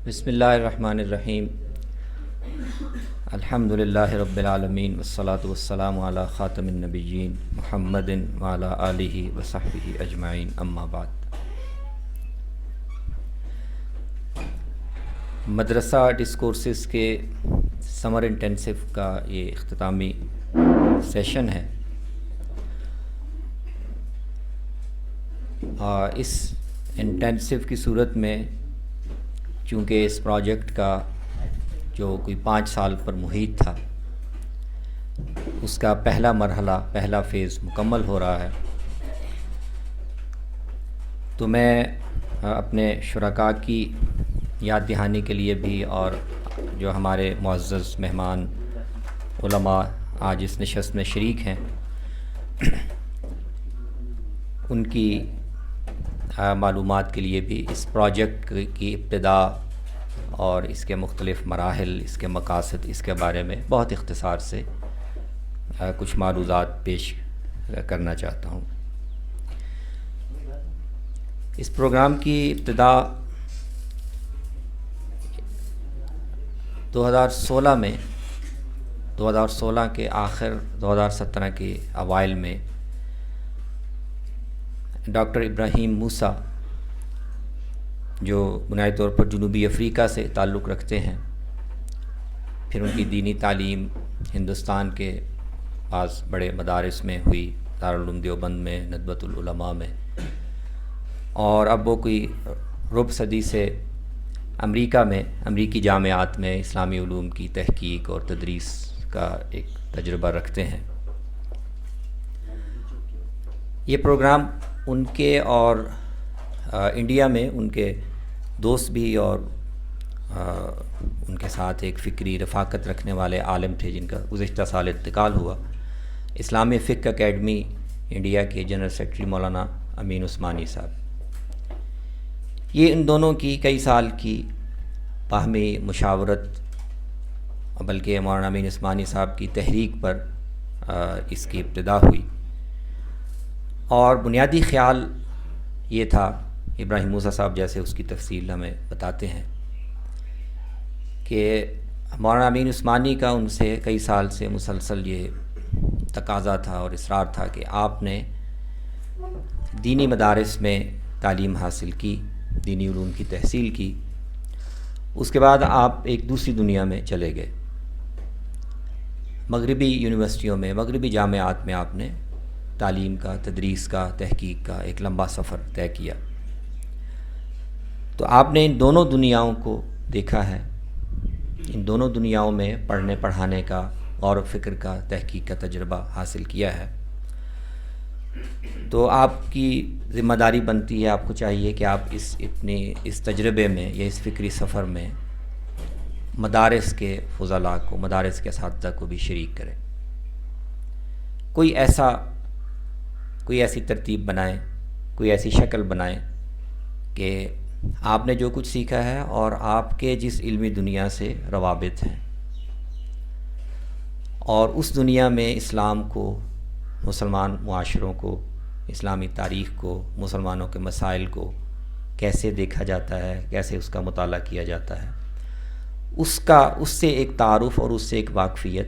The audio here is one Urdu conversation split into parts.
بسم اللہ الرحمن الرحیم الحمد للہ رب العالمین والصلاة والسلام علی خاتم النبیین محمد وعلی آلہ وصحبہ اجمعین اما بعد۔ مدرسہ ڈسکورسز کے سمر انٹینسو کا یہ اختتامی سیشن ہے۔ اس انٹینسو کی صورت میں چونکہ اس پروجیکٹ کا جو کوئی 5 سال پر محیط تھا، اس کا پہلا مرحلہ، پہلا فیز مکمل ہو رہا ہے، تو میں اپنے شرکاء کی یاد دہانی کے لیے بھی اور جو ہمارے معزز مہمان علماء آج اس نشست میں شریک ہیں، ان کی معلومات کے لیے بھی اس پروجیکٹ کی ابتدا اور اس کے مختلف مراحل، اس کے مقاصد، اس کے بارے میں بہت اختصار سے کچھ معلومات پیش کرنا چاہتا ہوں۔ اس پروگرام کی ابتدا 2016 کے آخر 2017 کے اوائل میں ڈاکٹر ابراہیم موسیٰ، جو بنیادی طور پر جنوبی افریقہ سے تعلق رکھتے ہیں، پھر ان کی دینی تعلیم ہندوستان کے بعض بڑے مدارس میں ہوئی، دارالعلوم دیوبند میں، ندوۃ العلماء میں، اور اب وہ کوئی ربع صدی سے امریکہ میں، امریکی جامعات میں اسلامی علوم کی تحقیق اور تدریس کا ایک تجربہ رکھتے ہیں۔ یہ پروگرام ان کے اور انڈیا میں ان کے دوست بھی اور ان کے ساتھ ایک فکری رفاقت رکھنے والے عالم تھے جن کا گزشتہ سال انتقال ہوا، اسلامی فقہ اکیڈمی انڈیا کے جنرل سیکرٹری مولانا امین عثمانی صاحب، یہ ان دونوں کی کئی سال کی باہمی مشاورت، بلکہ مولانا امین عثمانی صاحب کی تحریک پر اس کی ابتدا ہوئی، اور بنیادی خیال یہ تھا، ابراہیم موسیٰ صاحب جیسے اس کی تفصیل ہمیں بتاتے ہیں، کہ مولانا امین عثمانی کا ان سے کئی سال سے مسلسل یہ تقاضا تھا اور اصرار تھا کہ آپ نے دینی مدارس میں تعلیم حاصل کی، دینی علوم کی تحصیل کی، اس کے بعد آپ ایک دوسری دنیا میں چلے گئے، مغربی یونیورسٹیوں میں، مغربی جامعات میں آپ نے تعلیم کا، تدریس کا، تحقیق کا ایک لمبا سفر طے کیا۔ تو آپ نے ان دونوں دنیاؤں کو دیکھا ہے، ان دونوں دنیاؤں میں پڑھنے پڑھانے کا، غور و فکر کا، تحقیق کا تجربہ حاصل کیا ہے، تو آپ کی ذمہ داری بنتی ہے، آپ کو چاہیے کہ آپ اس تجربے میں یا اس فکری سفر میں مدارس کے فضلاء کو، مدارس کے اساتذہ کو بھی شریک کریں، کوئی ایسی ترتیب بنائیں، کوئی ایسی شکل بنائیں کہ آپ نے جو کچھ سیکھا ہے اور آپ کے جس علمی دنیا سے روابط ہیں، اور اس دنیا میں اسلام کو، مسلمان معاشروں کو، اسلامی تاریخ کو، مسلمانوں کے مسائل کو کیسے دیکھا جاتا ہے، کیسے اس کا مطالعہ کیا جاتا ہے، اس سے ایک تعارف اور اس سے ایک واقفیت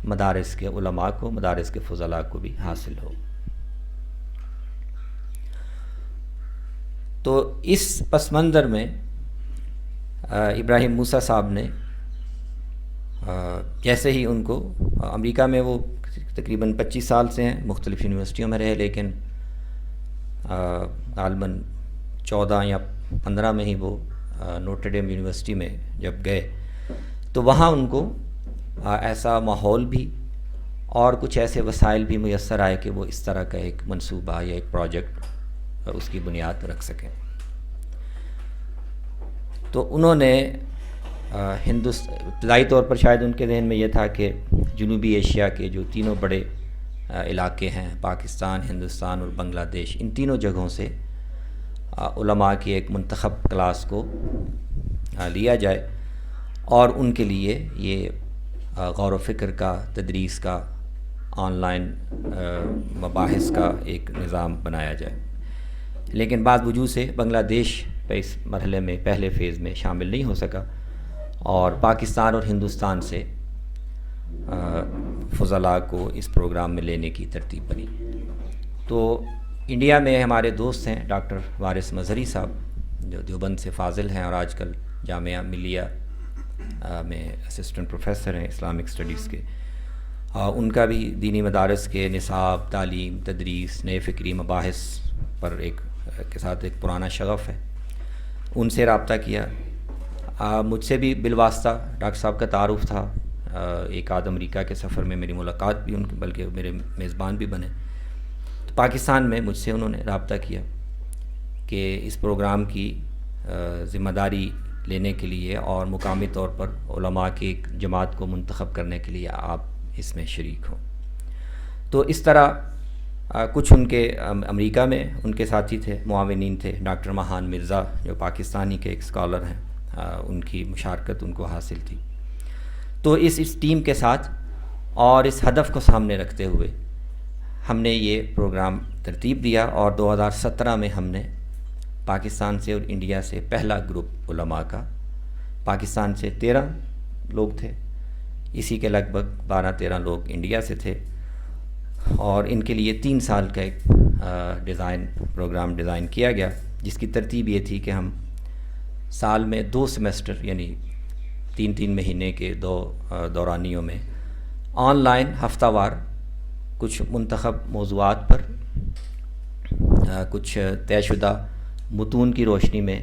مدارس کے علماء کو، مدارس کے فضلاء کو بھی حاصل ہو۔ تو اس پس منظر میں ابراہیم موسیٰ صاحب نے جیسے ہی ان کو امریکہ میں، وہ تقریباً 25 سال سے ہیں، مختلف یونیورسٹیوں میں رہے، لیکن غالباً 14 یا 15 میں ہی وہ نوٹر ڈیم یونیورسٹی میں جب گئے تو وہاں ان کو ایسا ماحول بھی اور کچھ ایسے وسائل بھی میسر آئے کہ وہ اس طرح کا ایک منصوبہ یا ایک پروجیکٹ اس کی بنیاد رکھ سکیں. تو انہوں نے ابتدائی طور پر شاید ان کے ذہن میں یہ تھا کہ جنوبی ایشیا کے جو تینوں بڑے علاقے ہیں، پاکستان، ہندوستان اور بنگلہ دیش، ان تینوں جگہوں سے علماء کی ایک منتخب کلاس کو لیا جائے اور ان کے لیے یہ غور و فکر کا، تدریس کا، آن لائن مباحث کا ایک نظام بنایا جائے. لیکن بعض وجوہ سے بنگلہ دیش اس مرحلے میں پہلے فیز میں شامل نہیں ہو سکا اور پاکستان اور ہندوستان سے فضلاء کو اس پروگرام میں لینے کی ترتیب بنی. تو انڈیا میں ہمارے دوست ہیں ڈاکٹر وارث مظہری صاحب، جو دیوبند سے فاضل ہیں اور آج کل جامعہ ملیہ میں اسسٹنٹ پروفیسر ہیں اسلامک اسٹڈیز کے. ان کا بھی دینی مدارس کے نصاب، تعلیم، تدریس، نئے فکری مباحث پر کے ساتھ ایک پرانا شغف ہے. ان سے رابطہ کیا. مجھ سے بھی بالواسطہ ڈاکٹر صاحب کا تعارف تھا. ایک آدھ امریکہ کے سفر میں میری ملاقات بھی بلکہ میرے میزبان بھی بنے. تو پاکستان میں مجھ سے انہوں نے رابطہ کیا کہ اس پروگرام کی ذمہ داری لینے کے لیے اور مقامی طور پر علماء کی ایک جماعت کو منتخب کرنے کے لیے آپ اس میں شریک ہوں. تو اس طرح کچھ ان کے امریکہ میں ان کے ساتھی تھے، معاونین تھے. ڈاکٹر مہان مرزا جو پاکستانی کے ایک اسکالر ہیں، ان کی مشارکت ان کو حاصل تھی. تو اس ٹیم کے ساتھ اور اس ہدف کو سامنے رکھتے ہوئے ہم نے یہ پروگرام ترتیب دیا اور 2017 میں ہم نے پاکستان سے اور انڈیا سے پہلا گروپ علماء کا، پاکستان سے 13 لوگ تھے، اسی کے لگ بھگ 12-13 لوگ انڈیا سے تھے، اور ان کے لیے 3 سال کا ایک پروگرام ڈیزائن کیا گیا، جس کی ترتیب یہ تھی کہ ہم سال میں 2 سیمسٹر یعنی 3 مہینے کے 2 دورانیوں میں آن لائن ہفتہ وار کچھ منتخب موضوعات پر کچھ طے شدہ متون کی روشنی میں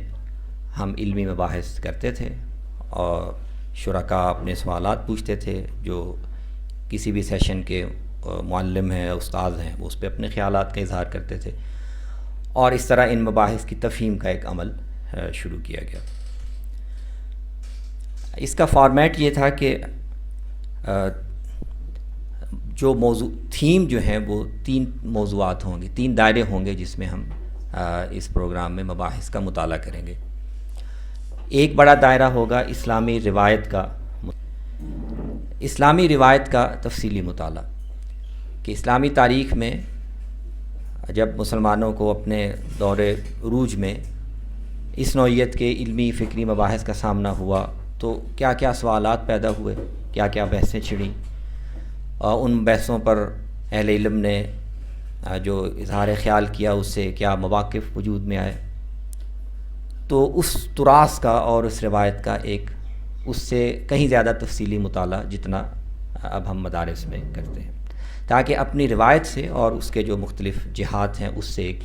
ہم علمی مباحث کرتے تھے اور شرکاء اپنے سوالات پوچھتے تھے. جو کسی بھی سیشن کے معلم ہیں، استاد ہیں، وہ اس پہ اپنے خیالات کا اظہار کرتے تھے، اور اس طرح ان مباحث کی تفہیم کا ایک عمل شروع کیا گیا. اس کا فارمیٹ یہ تھا کہ جو تھیم جو ہیں وہ 3 موضوعات ہوں گے، 3 دائرے ہوں گے جس میں ہم اس پروگرام میں مباحث کا مطالعہ کریں گے. ایک بڑا دائرہ ہوگا اسلامی روایت کا تفصیلی مطالعہ، کہ اسلامی تاریخ میں جب مسلمانوں کو اپنے دور عروج میں اس نوعیت کے علمی فکری مباحث کا سامنا ہوا تو کیا کیا سوالات پیدا ہوئے، کیا کیا بحثیں چھڑیں، ان بحثوں پر اہل علم نے جو اظہار خیال کیا اس سے کیا مواقف وجود میں آئے. تو اس تراث کا اور اس روایت کا ایک اس سے کہیں زیادہ تفصیلی مطالعہ جتنا اب ہم مدارس میں کرتے ہیں، تاکہ اپنی روایت سے اور اس کے جو مختلف جہات ہیں اس سے ایک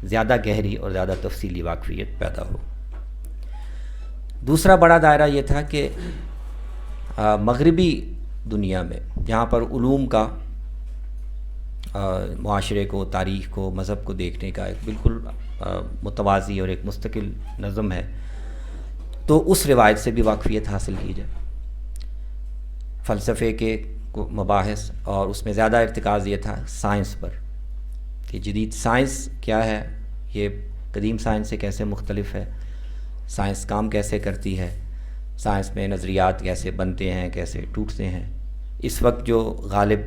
زیادہ گہری اور زیادہ تفصیلی واقفیت پیدا ہو. دوسرا بڑا دائرہ یہ تھا کہ مغربی دنیا میں جہاں پر علوم کا معاشرے کو، تاریخ کو، مذہب کو دیکھنے کا ایک بالکل متوازی اور ایک مستقل نظم ہے، تو اس روایت سے بھی واقفیت حاصل کی جائے. فلسفے کے مباحث، اور اس میں زیادہ ارتکاز یہ تھا سائنس پر، کہ جدید سائنس کیا ہے، یہ قدیم سائنس سے کیسے مختلف ہے، سائنس کام کیسے کرتی ہے، سائنس میں نظریات کیسے بنتے ہیں، کیسے ٹوٹتے ہیں. اس وقت جو غالب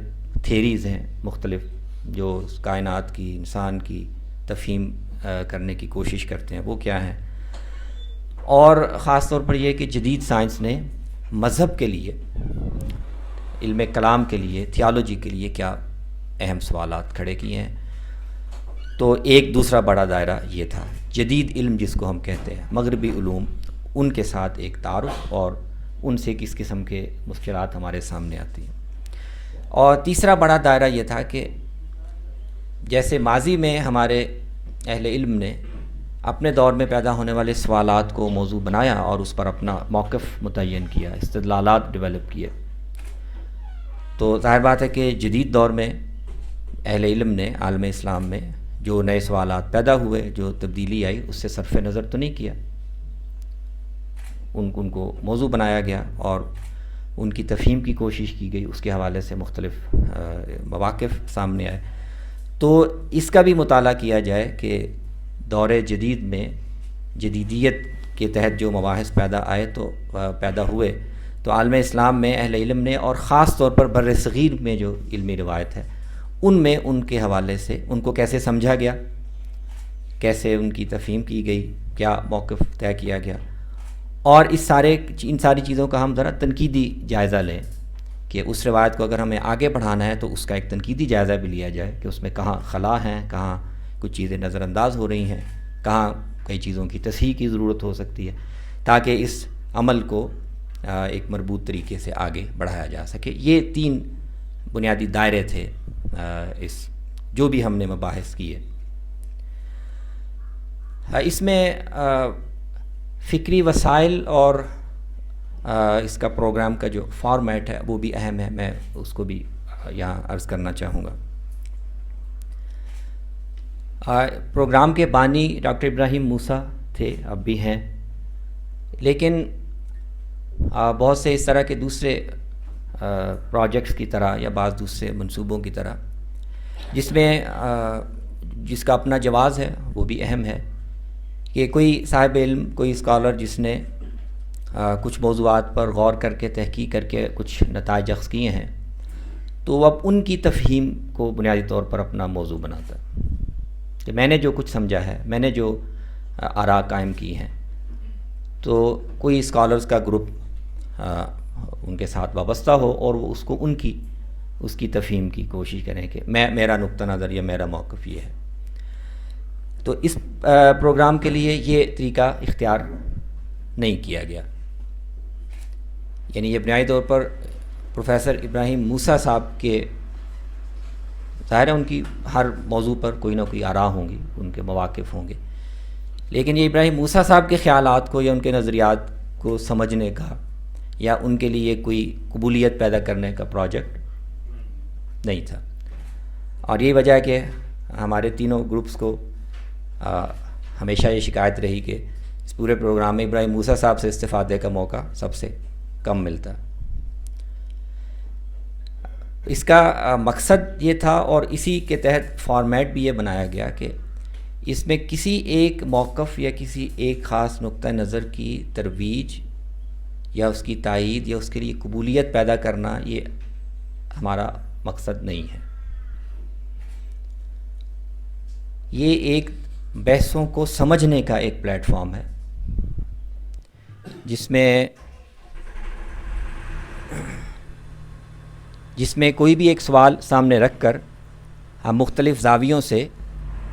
تھیریز ہیں مختلف جو کائنات کی، انسان کی تفہیم کرنے کی کوشش کرتے ہیں، وہ کیا ہیں. اور خاص طور پر یہ کہ جدید سائنس نے مذہب کے لیے، علم کلام کے لیے، تھیالوجی کے لیے کیا اہم سوالات کھڑے کیے ہیں. تو ایک دوسرا بڑا دائرہ یہ تھا، جدید علم جس کو ہم کہتے ہیں، مغربی علوم، ان کے ساتھ ایک تعارف اور ان سے کس قسم کے مشکلات ہمارے سامنے آتی ہیں. اور تیسرا بڑا دائرہ یہ تھا کہ جیسے ماضی میں ہمارے اہل علم نے اپنے دور میں پیدا ہونے والے سوالات کو موضوع بنایا اور اس پر اپنا موقف متعین کیا، استدلالات ڈیولپ کیے۔ تو ظاہر بات ہے کہ جدید دور میں اہل علم نے عالم اسلام میں جو نئے سوالات پیدا ہوئے، جو تبدیلی آئی، اس سے صرف نظر تو نہیں کیا، ان کو موضوع بنایا گیا اور ان کی تفہیم کی کوشش کی گئی، اس کے حوالے سے مختلف مواقف سامنے آئے۔ تو اس کا بھی مطالعہ کیا جائے کہ دور جدید میں جدیدیت کے تحت جو مباحث پیدا ہوئے، تو عالم اسلام میں اہل علم نے، اور خاص طور پر بر صغیر میں جو علمی روایت ہے، ان میں ان کے حوالے سے ان کو کیسے سمجھا گیا، کیسے ان کی تفہیم کی گئی، کیا موقف طے کیا گیا، اور ان ساری چیزوں کا ہم ذرا تنقیدی جائزہ لیں کہ اس روایت کو اگر ہمیں آگے بڑھانا ہے تو اس کا ایک تنقیدی جائزہ بھی لیا جائے کہ اس میں کہاں خلا ہیں، کہاں کچھ چیزیں نظر انداز ہو رہی ہیں، کہاں کئی چیزوں کی تصحیح کی ضرورت ہو سکتی ہے، تاکہ اس عمل کو ایک مربوط طریقے سے آگے بڑھایا جا سکے۔ یہ 3 بنیادی دائرے تھے اس جو بھی ہم نے مباحث کیے۔ اس میں فکری وسائل اور اس کا پروگرام کا جو فارمیٹ ہے وہ بھی اہم ہے، میں اس کو بھی یہاں عرض کرنا چاہوں گا۔ پروگرام کے بانی ڈاکٹر ابراہیم موسیٰ تھے، اب بھی ہیں، لیکن بہت سے اس طرح کے دوسرے پروجیکٹس کی طرح یا بعض دوسرے منصوبوں کی طرح جس کا اپنا جواز ہے، وہ بھی اہم ہے کہ کوئی صاحب علم، کوئی اسکالر جس نے کچھ موضوعات پر غور کر کے تحقیق کر کے کچھ نتائج اخذ کیے ہیں، تو وہ اب ان کی تفہیم کو بنیادی طور پر اپنا موضوع بناتا ہے کہ میں نے جو کچھ سمجھا ہے، میں نے جو آراء قائم کی ہیں، تو کوئی اسکالرز کا گروپ ان کے ساتھ وابستہ ہو اور وہ اس کی تفہیم کی کوشش کریں کہ میرا نقطہ نظر یا میرا موقف یہ ہے۔ تو اس پروگرام کے لیے یہ طریقہ اختیار نہیں کیا گیا، یعنی یہ بنیادی طور پر پروفیسر ابراہیم موسیٰ صاحب کے، ظاہر ہے ان کی ہر موضوع پر کوئی نہ کوئی آراء ہوں گی، ان کے مواقف ہوں گے، لیکن یہ ابراہیم موسیٰ صاحب کے خیالات کو یا ان کے نظریات کو سمجھنے کا یا ان کے لیے کوئی قبولیت پیدا کرنے کا پروجیکٹ نہیں تھا۔ اور یہی وجہ ہے کہ ہمارے تینوں گروپس کو ہمیشہ یہ شکایت رہی کہ اس پورے پروگرام میں ابراہیم موسیٰ صاحب سے استفادے کا موقع سب سے کم ملتا۔ اس کا مقصد یہ تھا، اور اسی کے تحت فارمیٹ بھی یہ بنایا گیا کہ اس میں کسی ایک موقف یا کسی ایک خاص نقطہ نظر کی ترویج یا اس کی تائید یا اس کے لیے قبولیت پیدا کرنا یہ ہمارا مقصد نہیں ہے۔ یہ ایک بحثوں کو سمجھنے کا ایک پلیٹ فارم ہے جس میں کوئی بھی ایک سوال سامنے رکھ کر ہم مختلف زاویوں سے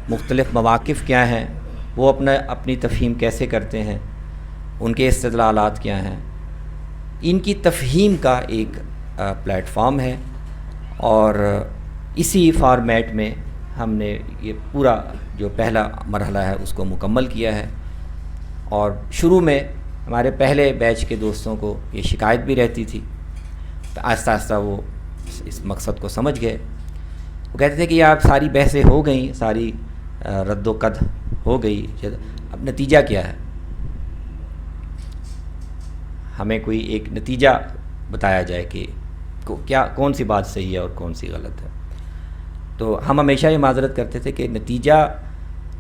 مختلف مواقف کیا ہیں، وہ اپنی تفہیم کیسے کرتے ہیں، ان کے استدلالات کیا ہیں، ان کی تفہیم کا ایک پلیٹ فارم ہے، اور اسی فارمیٹ میں ہم نے یہ پورا جو پہلا مرحلہ ہے اس کو مکمل کیا ہے۔ اور شروع میں ہمارے پہلے بیچ کے دوستوں کو یہ شکایت بھی رہتی تھی، تو آہستہ آہستہ وہ اس مقصد کو سمجھ گئے۔ وہ کہتے تھے کہ آپ ساری بحثیں ہو گئیں، ساری رد و قد ہو گئی، اب نتیجہ کیا ہے، ہمیں کوئی ایک نتیجہ بتایا جائے کہ کون سی بات صحیح ہے اور کون سی غلط ہے۔ تو ہم ہمیشہ یہ معذرت کرتے تھے کہ نتیجہ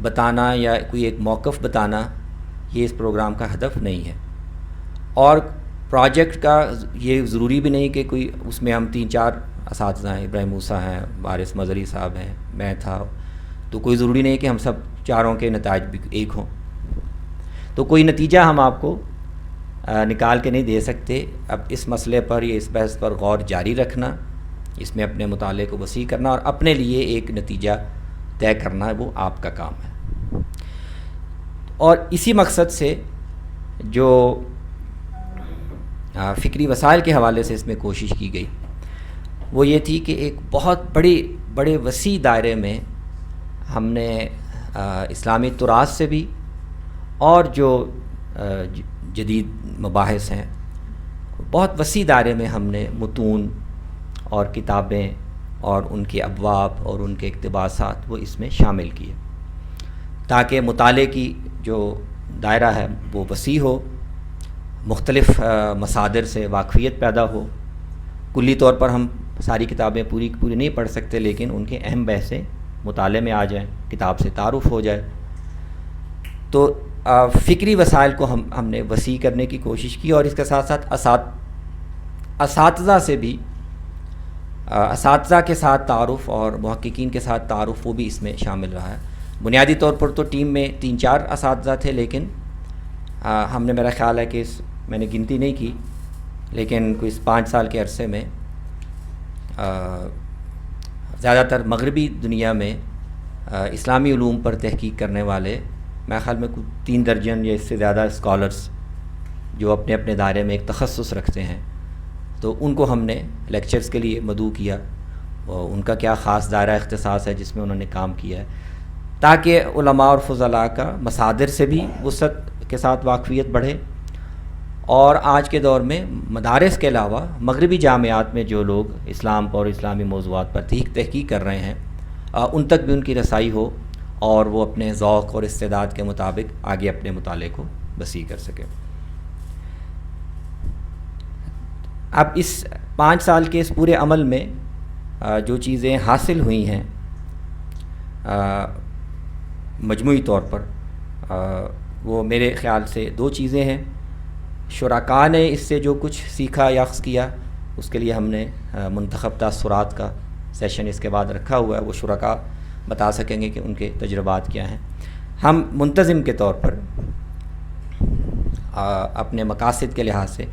بتانا یا کوئی ایک موقف بتانا یہ اس پروگرام کا ہدف نہیں ہے، اور پروجیکٹ کا یہ ضروری بھی نہیں کہ کوئی اس میں ہم 3-4 اساتذہ ہیں، ابراہیم موسیٰ ہیں، وارث مظہری صاحب ہیں، میں تھا، تو کوئی ضروری نہیں کہ ہم سب چاروں کے نتائج بھی ایک ہوں، تو کوئی نتیجہ ہم آپ کو نکال کے نہیں دے سکتے۔ اب اس مسئلے پر یا اس بحث پر غور جاری رکھنا، اس میں اپنے مطالعے کو وسیع کرنا اور اپنے لیے ایک نتیجہ طے کرنا، وہ آپ کا کام ہے۔ اور اسی مقصد سے جو فکری وسائل کے حوالے سے اس میں کوشش کی گئی وہ یہ تھی کہ ایک بہت بڑے وسیع دائرے میں ہم نے اسلامی تراث سے بھی اور جو جدید مباحث ہیں، بہت وسیع دائرے میں ہم نے متون اور کتابیں اور ان کے ابواب اور ان کے اقتباسات وہ اس میں شامل کیے، تاکہ مطالعے کی جو دائرہ ہے وہ وسیع ہو، مختلف مصادر سے واقفیت پیدا ہو۔ کلی طور پر ہم ساری کتابیں پوری نہیں پڑھ سکتے، لیکن ان کے اہم بحثیں مطالعے میں آ جائیں، کتاب سے تعارف ہو جائے۔ تو فکری وسائل کو ہم نے وسیع کرنے کی کوشش کی، اور اس کے ساتھ ساتھ اساتذہ سے بھی، اساتذہ کے ساتھ تعارف اور محققین کے ساتھ تعارف وہ بھی اس میں شامل رہا ہے۔ بنیادی طور پر تو ٹیم میں 3-4 اساتذہ تھے، لیکن ہم نے، میرا خیال ہے کہ میں نے گنتی نہیں کی، لیکن کوئی 5 سال کے عرصے میں زیادہ تر مغربی دنیا میں اسلامی علوم پر تحقیق کرنے والے، میرے خیال میں کچھ 3 درجن یا اس سے زیادہ اسکالرس جو اپنے اپنے دائرے میں ایک تخصص رکھتے ہیں، تو ان کو ہم نے لیکچرز کے لیے مدعو کیا، اور ان کا کیا خاص دائرہ اختصاص ہے جس میں انہوں نے کام کیا ہے، تاکہ علماء اور فضلاء کا مصادر سے بھی وسعت کے ساتھ واقفیت بڑھے، اور آج کے دور میں مدارس کے علاوہ مغربی جامعات میں جو لوگ اسلام پر اور اسلامی موضوعات پر تحقیق کر رہے ہیں ان تک بھی ان کی رسائی ہو، اور وہ اپنے ذوق اور استعداد کے مطابق آگے اپنے مطالعے کو وسیع کر سکیں۔ اب اس 5 سال کے اس پورے عمل میں جو چیزیں حاصل ہوئی ہیں مجموعی طور پر، وہ میرے خیال سے 2 چیزیں ہیں۔ شرکاء نے اس سے جو کچھ سیکھا یا اخذ کیا، اس کے لیے ہم نے منتخب تاثرات کا سیشن اس کے بعد رکھا ہوا ہے، وہ شرکاء بتا سکیں گے کہ ان کے تجربات کیا ہیں۔ ہم منتظم کے طور پر اپنے مقاصد کے لحاظ سے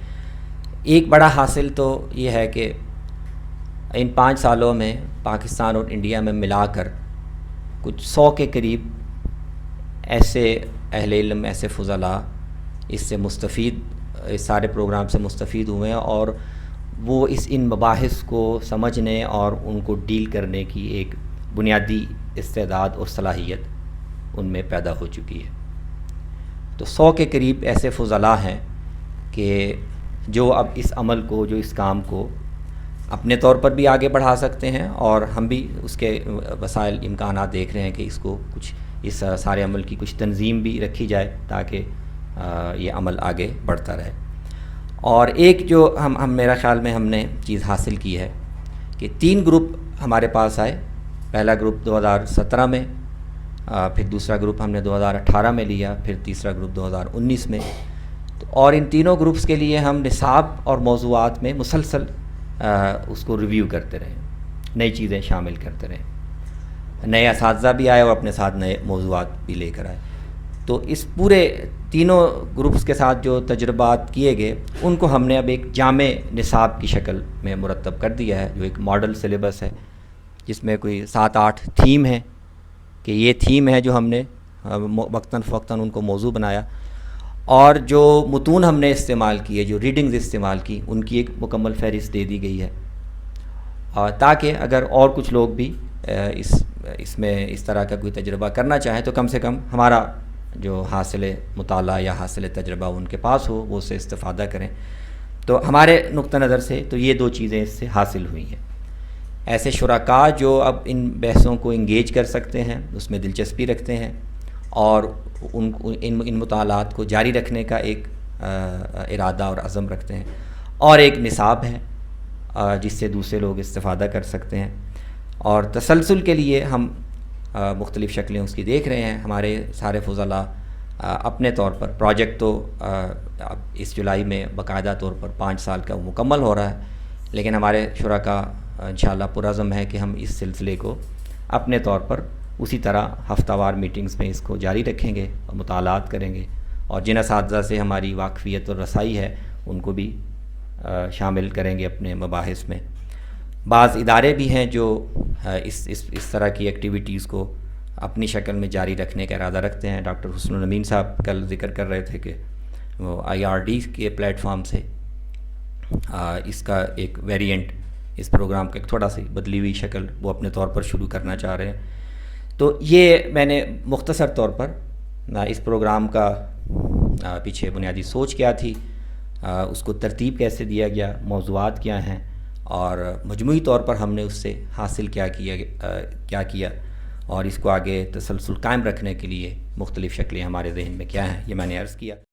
ایک بڑا حاصل تو یہ ہے کہ ان 5 سالوں میں پاکستان اور انڈیا میں ملا کر کچھ 100 کے قریب ایسے اہل علم، ایسے فضلاء اس سے مستفید، اس سارے پروگرام سے مستفید ہوئے ہیں، اور وہ ان مباحث کو سمجھنے اور ان کو ڈیل کرنے کی ایک بنیادی استعداد اور صلاحیت ان میں پیدا ہو چکی ہے۔ تو 100 کے قریب ایسے فضلاء ہیں کہ جو اب اس عمل کو، جو اس کام کو اپنے طور پر بھی آگے بڑھا سکتے ہیں، اور ہم بھی اس کے وسائل، امکانات دیکھ رہے ہیں کہ اس کو کچھ، اس سارے عمل کی کچھ تنظیم بھی رکھی جائے تاکہ یہ عمل آگے بڑھتا رہے۔ اور ایک جو میرا خیال میں ہم نے چیز حاصل کی ہے کہ 3 گروپ ہمارے پاس آئے۔ پہلا گروپ 2017 میں، پھر دوسرا گروپ ہم نے 2018 میں لیا، پھر تیسرا گروپ 2019 میں، اور ان تینوں گروپس کے لیے ہم نصاب اور موضوعات میں مسلسل اس کو ریویو کرتے رہے، نئی چیزیں شامل کرتے رہے، نئے اساتذہ بھی آئے اور اپنے ساتھ نئے موضوعات بھی لے کر آئے۔ تو اس پورے تینوں گروپس کے ساتھ جو تجربات کیے گئے، ان کو ہم نے اب ایک جامع نصاب کی شکل میں مرتب کر دیا ہے، جو ایک ماڈل سلیبس ہے، جس میں کوئی 7-8 تھیم ہیں، کہ یہ تھیم ہے جو ہم نے وقتاً فوقتاً ان کو موضوع بنایا، اور جو متون ہم نے استعمال کیے، جو ریڈنگز استعمال کی، ان کی ایک مکمل فہرست دے دی گئی ہے، تاکہ اگر اور کچھ لوگ بھی اس میں اس طرح کا کوئی تجربہ کرنا چاہیں تو کم سے کم ہمارا جو حاصل مطالعہ یا حاصل تجربہ ان کے پاس ہو، وہ اس سے استفادہ کریں۔ تو ہمارے نقطہ نظر سے تو یہ 2 چیزیں اس سے حاصل ہوئی ہیں۔ ایسے شرکاء جو اب ان بحثوں کو انگیج کر سکتے ہیں، اس میں دلچسپی رکھتے ہیں، اور ان مطالعات کو جاری رکھنے کا ایک ارادہ اور عزم رکھتے ہیں، اور ایک نصاب ہے جس سے دوسرے لوگ استفادہ کر سکتے ہیں، اور تسلسل کے لیے ہم مختلف شکلیں اس کی دیکھ رہے ہیں۔ ہمارے سارے فضلاء اپنے طور پر پروجیکٹ تو اب اس جولائی میں باقاعدہ طور پر 5 سال کا مکمل ہو رہا ہے، لیکن ہمارے شرکاء انشاءاللہ پرعزم ہے کہ ہم اس سلسلے کو اپنے طور پر اسی طرح ہفتہ وار میٹنگز میں اس کو جاری رکھیں گے اور مطالعات کریں گے، اور جن اساتذہ سے ہماری واقفیت اور رسائی ہے ان کو بھی شامل کریں گے اپنے مباحث میں۔ بعض ادارے بھی ہیں جو اس طرح کی ایکٹیویٹیز کو اپنی شکل میں جاری رکھنے کا ارادہ رکھتے ہیں۔ ڈاکٹر حسن الامین صاحب کل ذکر کر رہے تھے کہ وہ IRD کے پلیٹ فارم سے اس کا ایک ویریئنٹ، اس پروگرام کا ایک تھوڑا سی بدلی ہوئی شکل وہ اپنے طور پر شروع کرنا چاہ رہے ہیں۔ تو یہ میں نے مختصر طور پر اس پروگرام کا پیچھے بنیادی سوچ کیا تھی، اس کو ترتیب کیسے دیا گیا، موضوعات کیا ہیں، اور مجموعی طور پر ہم نے اس سے حاصل کیا کیا اور اس کو آگے تسلسل قائم رکھنے کے لیے مختلف شکلیں ہمارے ذہن میں کیا ہیں، یہ میں نے عرض کیا۔